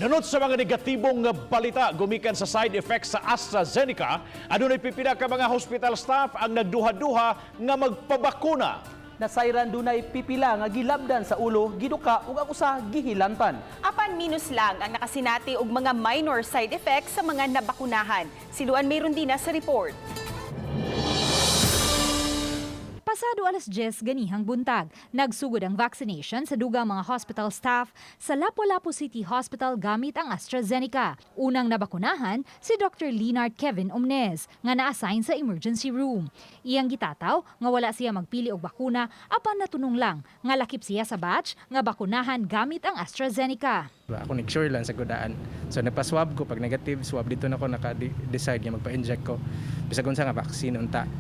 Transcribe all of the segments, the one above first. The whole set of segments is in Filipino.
Nunot sa mga negatibong balita gumikan sa side effects sa Astrazeneca, adunay pipila ka mga hospital staff ang nagduha-duha nga magpabakuna. Nasayran dunay pipila nga gilabdan sa ulo, giduka ug ang usa gihilantan. Apan minus lang ang nakasinati og mga minor side effects sa mga nabakunahan. Siluan mayroon din na sa report. Pasado alas 10 ganihang buntag, nagsugod ang vaccination sa dugang mga hospital staff sa Lapu-Lapu City Hospital gamit ang Astrazeneca. Unang nabakunahan si Dr. Leonard Kevin Omnez nga na-assign sa emergency room. Iyang gitataw nga wala siya magpili og bakuna apan natunong lang nga lakip siya sa batch nga bakunahan gamit ang Astrazeneca. Ako nag-sure lang sa gudaan. So nagpa-swab ko, pag negative swab dito na ako naka-decide nga magpa-inject ko. Bisag unsa nga vaccine unta.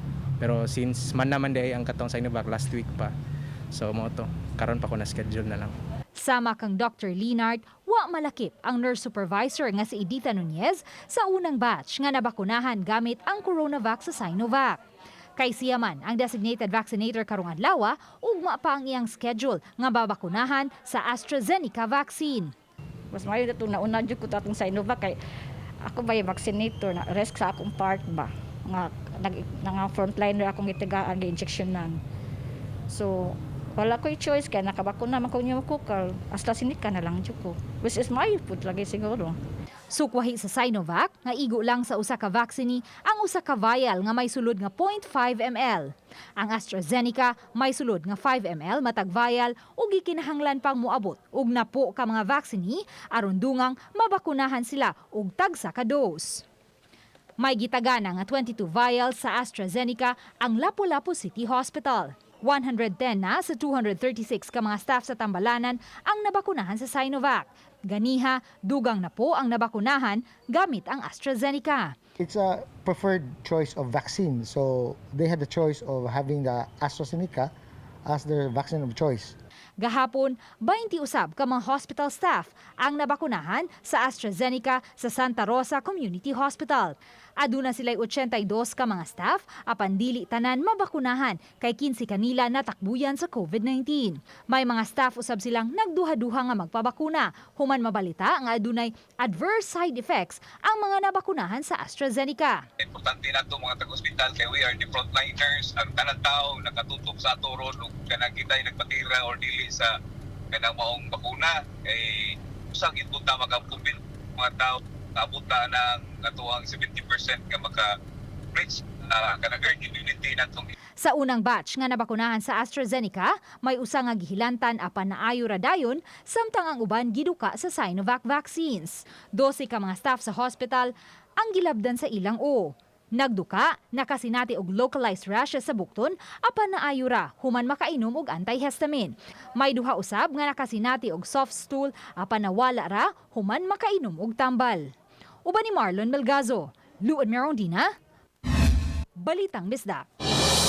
Pero since man naman day ang katong Sinovac last week pa. So mo to, karon pa ko na schedule na lang. Sama kang Dr. Leonard, wa malakip ang nurse supervisor nga si Edita Nunez sa unang batch nga nabakunahan gamit ang Coronavac sa Sinovac. Kay siya man ang designated vaccinator karong adlaw, ugma pa ang iyang schedule nga babakunahan sa AstraZeneca vaccine. Mas mayo na itong nauna dyan ko tatong Sinovac kay ako ba yung vaccinator na risk sa akong part ba nga frontliner akong itigaan ga injection nan. So wala ko'y choice kaya nakabakuna man ko niyo kukal AstraZeneca na lang dyan ko. Which is my food lagi siguro. Sukwahi sa Sinovac nga igo lang sa usa ka vaccine ang usa ka vial nga may sulod nga 0.5 ml. Ang AstraZeneca may sulod nga 5 ml matag vial ug gikinahanglan pang moabot og napo ka mga vaccine aron dungang mabakunahan sila og tagsa ka dose. May gitagana nga 22 vials sa AstraZeneca ang Lapu-Lapu City Hospital. 110 na sa 236 ka mga staff sa Tambalanan ang nabakunahan sa Sinovac. Ganiha, dugang na po ang nabakunahan gamit ang AstraZeneca. It's a preferred choice of vaccine. So they had the choice of having the AstraZeneca as their vaccine of choice. Gahapon, 20 usab ka mga hospital staff ang nabakunahan sa AstraZeneca sa Santa Rosa Community Hospital. Aduna sila'y 82 ka mga staff apan dili tanan mabakunahan kay 15 kanila natakbuyan sa COVID-19. May mga staff usab silang nagduha-duha nga magpabakuna. Human mabalita nga adunay adverse side effects ang mga nabakunahan sa AstraZeneca. Importante na ito mga tag-hospital kay we are the frontliners. Ang tanang tao nakatutok sa atoron o kanang kita'y nagpatira or dili sa kanang maong bakuna. Kay usang ipunta makakumpin mga tao kabuta ng katuwang 70% nga maka-reach kanang herd immunity natong. Sa unang batch nga nabakunahan sa AstraZeneca, may usa nga gihilantan apan naayo ra dayon samtang ang uban giduka sa Sinovac vaccines. 12 ka mga staff sa hospital ang gilabdan sa ilang o. Nagduka, nakasinati og localized rashes sa bukton apan naayo ra human makainom og antihistamine. May duha usab nga nakasinati og soft stool apan nawala ra human makainom og tambal. Uban ni Marlon Melgazo, Luan Merondina, Balitang Bisdak.